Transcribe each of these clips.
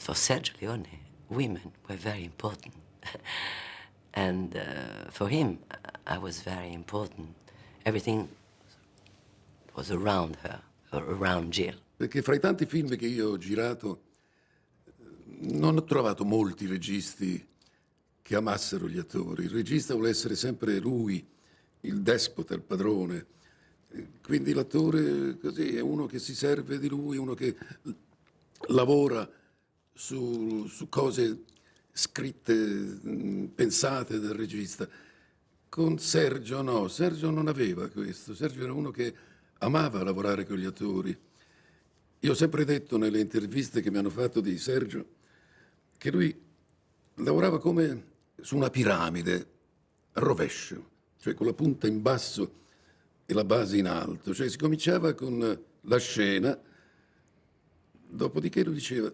for Sergio Leone, women were very important. And for him, I was very important. Everything was around her, or around Jill. Perché fra i tanti film che io ho girato non ho trovato molti registi che amassero gli attori. Il regista vuole essere sempre lui, il despota, il padrone. Quindi l'attore così è uno che si serve di lui, uno che lavora su cose scritte, pensate dal regista. Con Sergio no, Sergio non aveva questo. Sergio era uno che amava lavorare con gli attori. Io ho sempre detto nelle interviste che mi hanno fatto di Sergio che lui lavorava come su una piramide a rovescio, cioè con la punta in basso e la base in alto. Cioè si cominciava con la scena, dopodiché lui diceva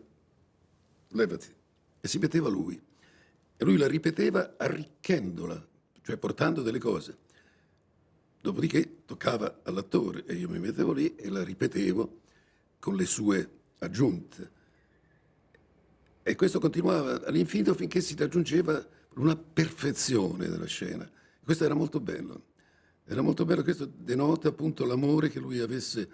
levati, e si metteva lui. E lui la ripeteva arricchendola, cioè portando delle cose. Dopodiché toccava all'attore e io mi mettevo lì e la ripetevo con le sue aggiunte. E questo continuava all'infinito finché si raggiungeva una perfezione della scena. Questo era molto bello. Era molto bello, questo denota appunto l'amore che lui avesse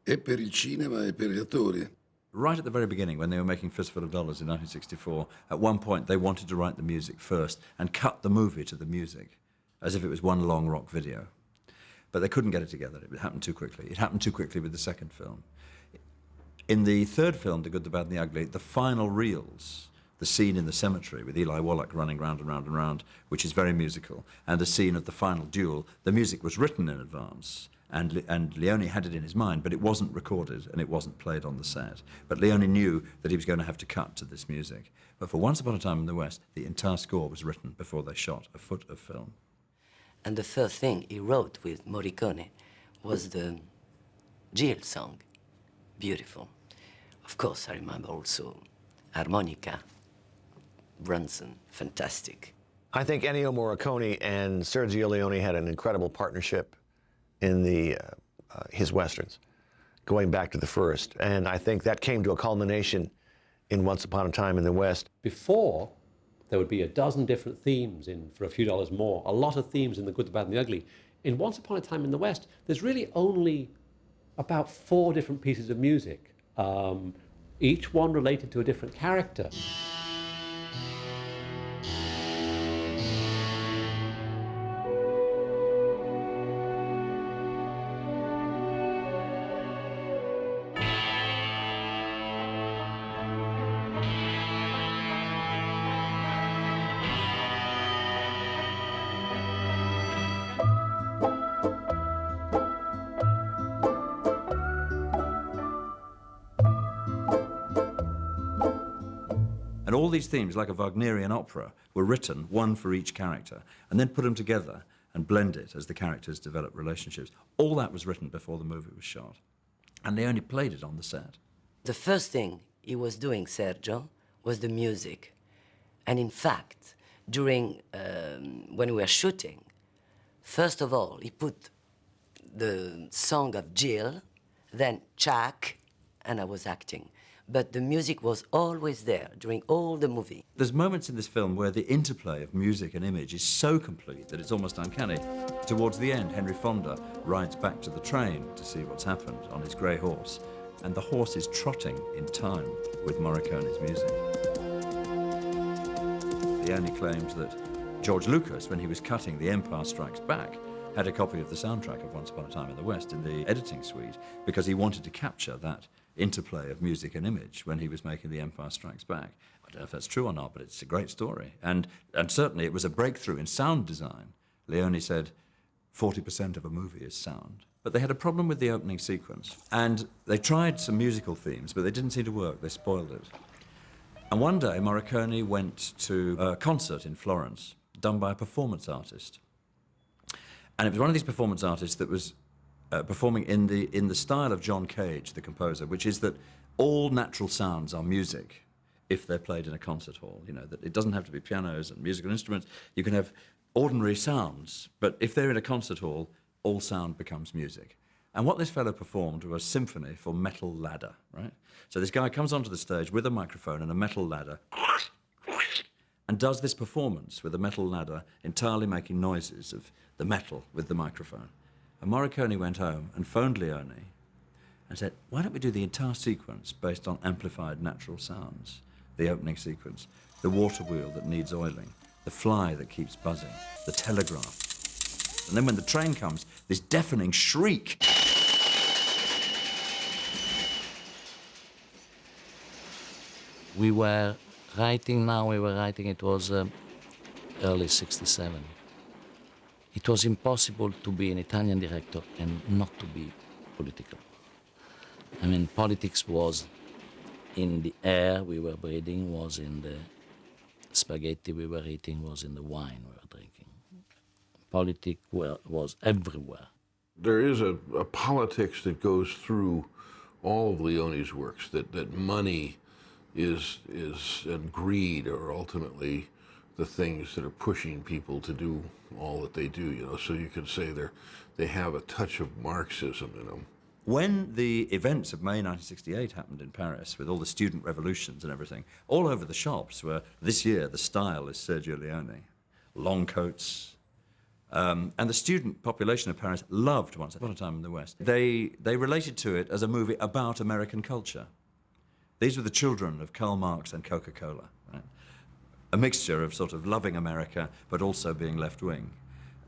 e per il cinema e per gli attori. Right at the very beginning, when they were making Fistful of Dollars in 1964, at one point they wanted to write the music first and cut the movie to the music, as if it was one long rock video. But they couldn't get it together. It happened too quickly. It happened too quickly with the second film. In the third film, The Good, the Bad and the Ugly, the final reels, the scene in the cemetery with Eli Wallach running round and round and round, which is very musical, and the scene of the final duel, the music was written in advance, and Leone had it in his mind, but it wasn't recorded and it wasn't played on the set. But Leone knew that he was going to have to cut to this music. But for Once Upon a Time in the West, the entire score was written before they shot a foot of film. And the first thing he wrote with Morricone was the Jill song, beautiful. Of course, I remember also Harmonica, Brunson, fantastic. I think Ennio Morricone and Sergio Leone had an incredible partnership in his Westerns, going back to the first. And I think that came to a culmination in Once Upon a Time in the West. Before, there would be a dozen different themes in For a Few Dollars More, a lot of themes in The Good, the Bad and the Ugly. In Once Upon a Time in the West, there's really only about 4 different pieces of music, each one related to a different character. And all these themes, like a Wagnerian opera, were written, one for each character, and then put them together and blend it as the characters develop relationships. All that was written before the movie was shot. And they only played it on the set. The first thing he was doing, Sergio, was the music. And in fact, during, when we were shooting, first of all, he put the song of Jill, then Chuck, and I was acting. But the music was always there during all the movie. There's moments in this film where the interplay of music and image is so complete that it's almost uncanny. Towards the end, Henry Fonda rides back to the train to see what's happened on his grey horse, and the horse is trotting in time with Morricone's music. Leone claimed that George Lucas, when he was cutting The Empire Strikes Back, had a copy of the soundtrack of Once Upon a Time in the West in the editing suite because he wanted to capture that interplay of music and image when he was making The Empire Strikes Back. I don't know if that's true or not, but it's a great story. And certainly it was a breakthrough in sound design. Leone said 40% of a movie is sound. But they had a problem with the opening sequence. And they tried some musical themes, but they didn't seem to work. They spoiled it. And one day, Morricone went to a concert in Florence, done by a performance artist. And it was one of these performance artists that was performing in the style of John Cage, the composer, which is that all natural sounds are music if they're played in a concert hall. You know, that it doesn't have to be pianos and musical instruments. You can have ordinary sounds, but if they're in a concert hall, all sound becomes music. And what this fellow performed was a symphony for Metal Ladder, right? So this guy comes onto the stage with a microphone and a metal ladder and does this performance with a metal ladder, entirely making noises of the metal with the microphone. And Morricone went home and phoned Leone and said, why don't we do the entire sequence based on amplified natural sounds? The opening sequence, the water wheel that needs oiling, the fly that keeps buzzing, the telegraph. And then when the train comes, this deafening shriek. We were writing, it was early 67. It was impossible to be an Italian director and not to be political. I mean, politics was in the air we were breathing, was in the spaghetti we were eating, was in the wine we were drinking. Politics was everywhere. There is a politics that goes through all of Leone's works, that money is and greed are ultimately the things that are pushing people to do all that they do, you know. So you could say they have a touch of Marxism in them. When the events of May 1968 happened in Paris, with all the student revolutions and everything, all over the shops were, this year, the style is Sergio Leone. Long coats. And the student population of Paris loved Once Upon a Time in the West. They related to it as a movie about American culture. These were the children of Karl Marx and Coca-Cola, right? A mixture of sort of loving America, but also being left-wing.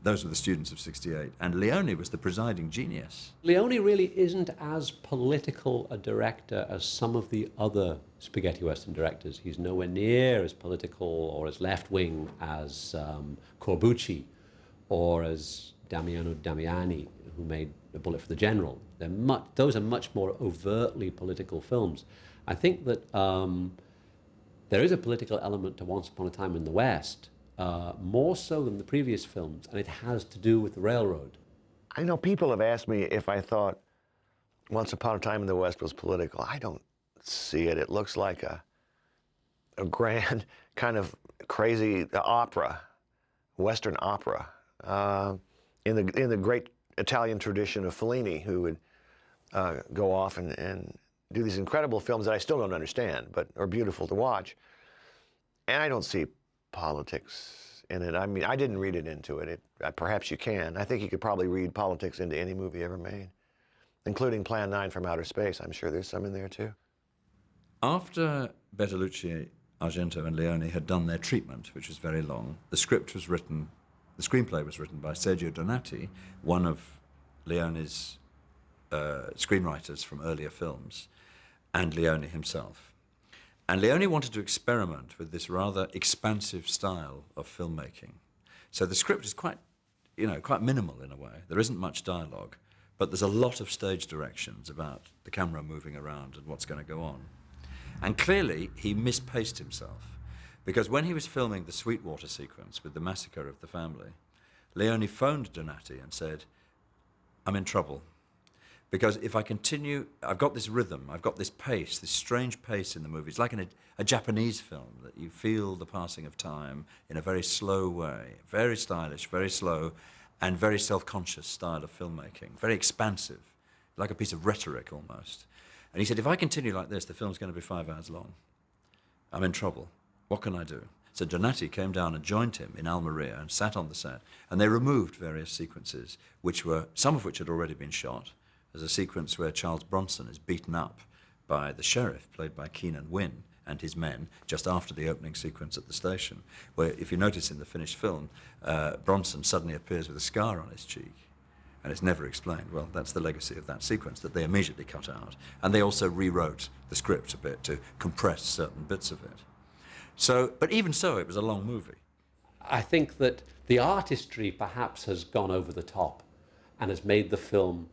Those were the students of 68. And Leone was the presiding genius. Leone really isn't as political a director as some of the other spaghetti western directors. He's nowhere near as political or as left-wing as Corbucci or as Damiano Damiani, who made A Bullet for the General. Those are much more overtly political films. I think that there is a political element to Once Upon a Time in the West, more so than the previous films, and it has to do with the railroad. I know people have asked me if I thought Once Upon a Time in the West was political. I don't see it. It looks like a grand, kind of crazy opera, Western opera, in the great Italian tradition of Fellini, who would go off and do these incredible films that I still don't understand, but are beautiful to watch. And I don't see politics in it. I mean, I didn't read it into it. Perhaps you can. I think you could probably read politics into any movie ever made, including Plan 9 from Outer Space. I'm sure there's some in there too. After Bertolucci, Argento and Leone had done their treatment, which was very long, the screenplay was written by Sergio Donati, one of Leone's screenwriters from earlier films, and Leone himself. And Leone wanted to experiment with this rather expansive style of filmmaking. So the script is quite minimal in a way. There isn't much dialogue, but there's a lot of stage directions about the camera moving around and what's going to go on. And clearly, he mispaced himself, because when he was filming the Sweetwater sequence with the massacre of the family, Leone phoned Donati and said, I'm in trouble. Because if I continue, I've got this rhythm, I've got this pace, this strange pace in the movie. It's like in a Japanese film, that you feel the passing of time in a very slow way, very stylish, very slow, and very self-conscious style of filmmaking, very expansive, like a piece of rhetoric almost. And he said, if I continue like this, the film's going to be 5 hours long. I'm in trouble. What can I do? So Donati came down and joined him in Almeria and sat on the set, and they removed various sequences, some of which had already been shot. There's a sequence where Charles Bronson is beaten up by the sheriff, played by Keenan Wynn, and his men, just after the opening sequence at the station, where, if you notice in the finished film, Bronson suddenly appears with a scar on his cheek, and it's never explained. Well, that's the legacy of that sequence that they immediately cut out. And they also rewrote the script a bit to compress certain bits of it. So, but even so, it was a long movie. I think that the artistry perhaps has gone over the top and has made the film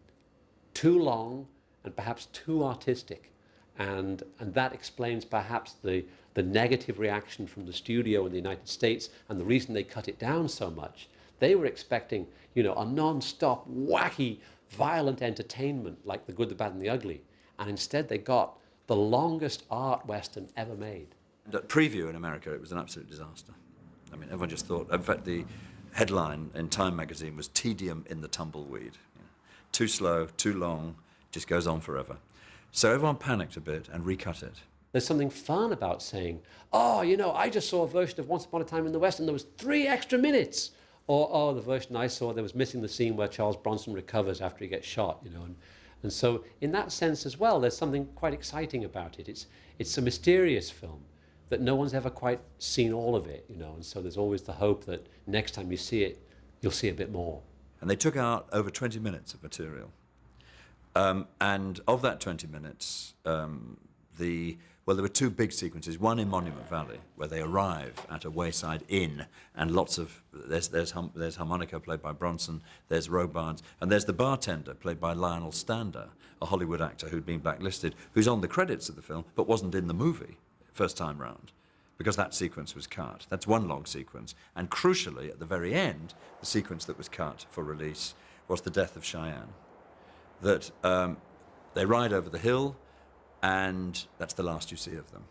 too long and perhaps too artistic. And that explains perhaps the negative reaction from the studio in the United States and the reason they cut it down so much. They were expecting, a non-stop, wacky, violent entertainment like The Good, the Bad, and the Ugly. And instead they got the longest art Western ever made. And at preview in America, it was an absolute disaster. I mean, everyone just thought, in fact, the headline in Time magazine was "Tedium in the Tumbleweed." too slow, too long, just goes on forever. So everyone panicked a bit and recut it. There's something fun about saying, oh, you know, I just saw a version of Once Upon a Time in the West and there was 3 extra minutes. Or, oh, the version I saw, there was missing the scene where Charles Bronson recovers after he gets shot, you know. And so in that sense as well, there's something quite exciting about it. It's a mysterious film that no one's ever quite seen all of it, you know. And so there's always the hope that next time you see it, you'll see a bit more. And they took out over 20 minutes of material. And of that 20 minutes, there were 2 big sequences, one in Monument Valley, where they arrive at a wayside inn, and there's harmonica played by Bronson, there's Robards, and there's the bartender played by Lionel Stander, a Hollywood actor who'd been blacklisted, who's on the credits of the film, but wasn't in the movie first time round, because that sequence was cut. That's one long sequence. And crucially, at the very end, the sequence that was cut for release was the death of Cheyenne. That they ride over the hill, and that's the last you see of them.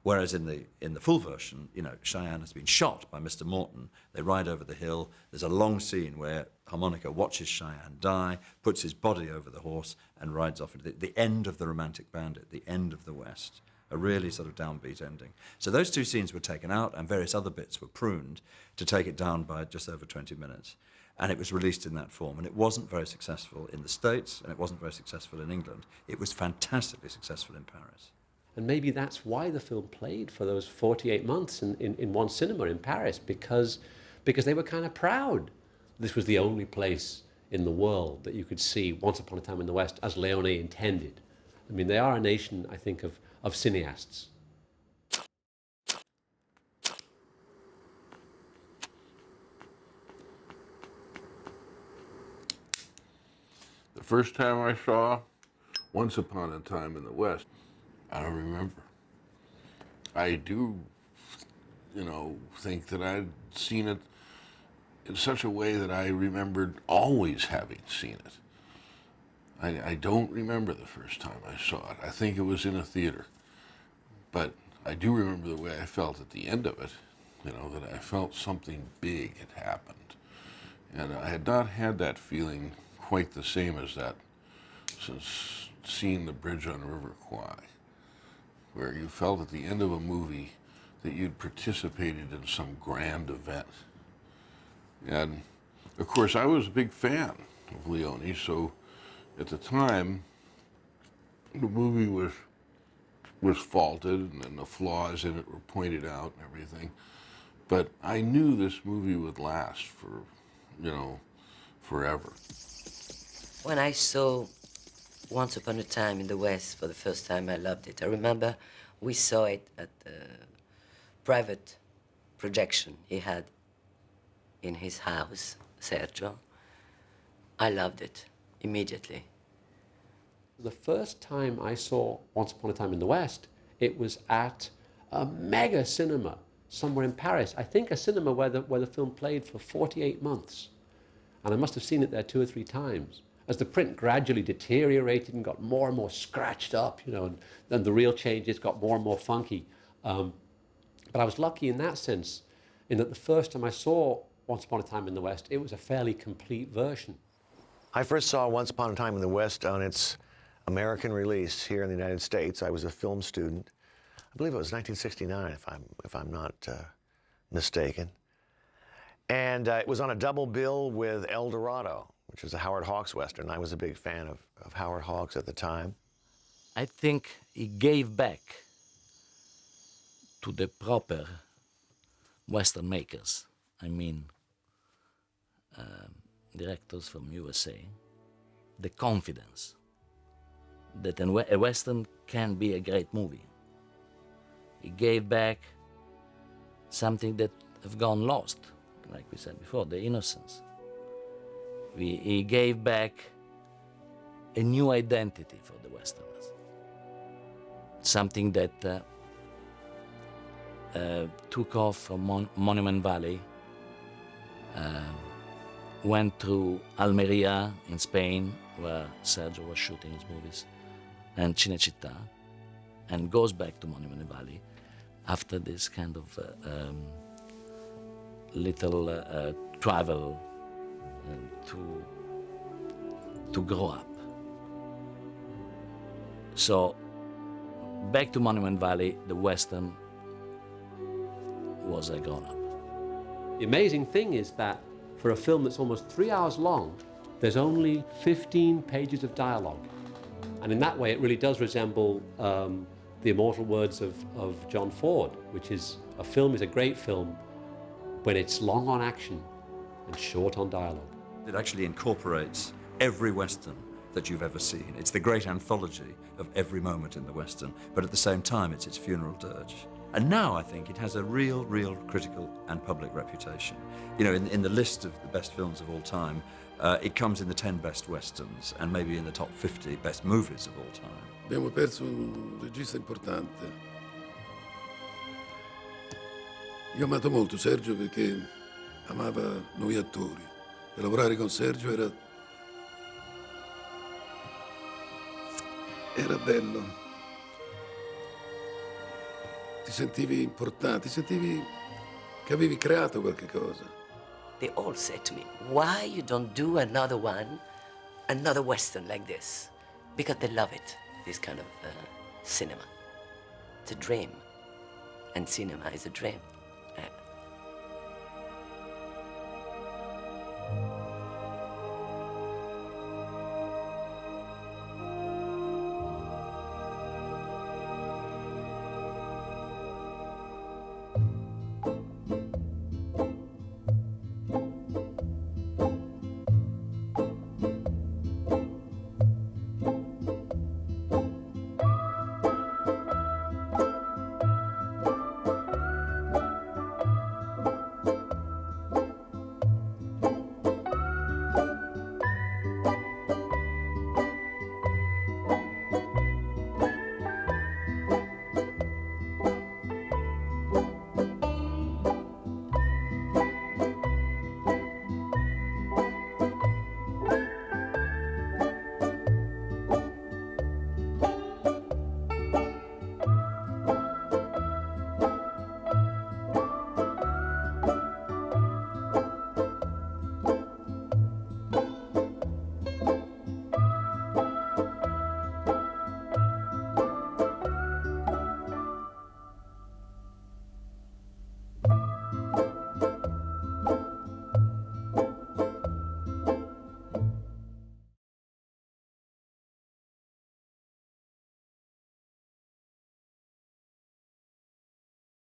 Whereas in the full version, you know, Cheyenne has been shot by Mr. Morton. They ride over the hill. There's a long scene where Harmonica watches Cheyenne die, puts his body over the horse, and rides off into the end of The Romantic Bandit, the end of the West. A really sort of downbeat ending. So those 2 scenes were taken out, and various other bits were pruned to take it down by just over 20 minutes. And it was released in that form. And it wasn't very successful in the States, and it wasn't very successful in England. It was fantastically successful in Paris. And maybe that's why the film played for those 48 months in one cinema in Paris, because they were kind of proud. This was the only place in the world that you could see Once Upon a Time in the West as Leone intended. I mean, they are a nation, I think, of cineasts. The first time I saw Once Upon a Time in the West, I don't remember. I do, you know, think that I'd seen it in such a way that I remembered always having seen it. I don't remember the first time I saw it. I think it was in a theater. But I do remember the way I felt at the end of it, you know, that I felt something big had happened. And I had not had that feeling quite the same as that since seeing The Bridge on River Kwai, where you felt at the end of a movie that you'd participated in some grand event. And of course, I was a big fan of Leone, so at the time, the movie was faulted, and the flaws in it were pointed out and everything. But I knew this movie would last for, you know, forever. When I saw Once Upon a Time in the West for the first time, I loved it. I remember we saw it at a private projection he had in his house, Sergio. I loved it immediately. The first time I saw Once Upon a Time in the West, it was at a mega cinema somewhere in Paris. I think a cinema where the film played for 48 months. And I must have seen it there 2 or 3 times. As the print gradually deteriorated and got more and more scratched up, you know, and then the real changes got more and more funky. But I was lucky in that sense, in that the first time I saw Once Upon a Time in the West, it was a fairly complete version. I first saw Once Upon a Time in the West on its American release here in the United States. I was a film student. I believe it was 1969, if I'm not mistaken. And it was on a double bill with El Dorado, which was a Howard Hawks Western. I was a big fan of Howard Hawks at the time. I think he gave back to the proper Western makers. I mean, directors from USA, the confidence that a Western can be a great movie. He gave back something that have gone lost, like we said before, the innocence. He gave back a new identity for the Westerners, something that took off from Monument Valley, went through Almeria in Spain, where Sergio was shooting his movies, and Cinecittà, and goes back to Monument Valley after this kind of little travel to to grow up. So, back to Monument Valley, the Western was a grown-up. The amazing thing is that for a film that's almost 3 hours long, there's only 15 pages of dialogue. And in that way, it really does resemble the immortal words of John Ford, which is, a film is a great film when it's long on action and short on dialogue. It actually incorporates every Western that you've ever seen. It's the great anthology of every moment in the Western, but at the same time, it's its funeral dirge. And now I think it has a real critical and public reputation. You know, in the list of the best films of all time, it comes in the 10 best Westerns and maybe in the top 50 best movies of all time. Abbiamo perso un regista importante. Io ho amato molto Sergio perché amava noi attori. E lavorare con Sergio era bello. Ti sentivi importante, ti sentivi che avevi creato qualche cosa. They all said to me, why you don't do another one, another Western like this? Because they love it, this kind of cinema. It's a dream. And cinema is a dream.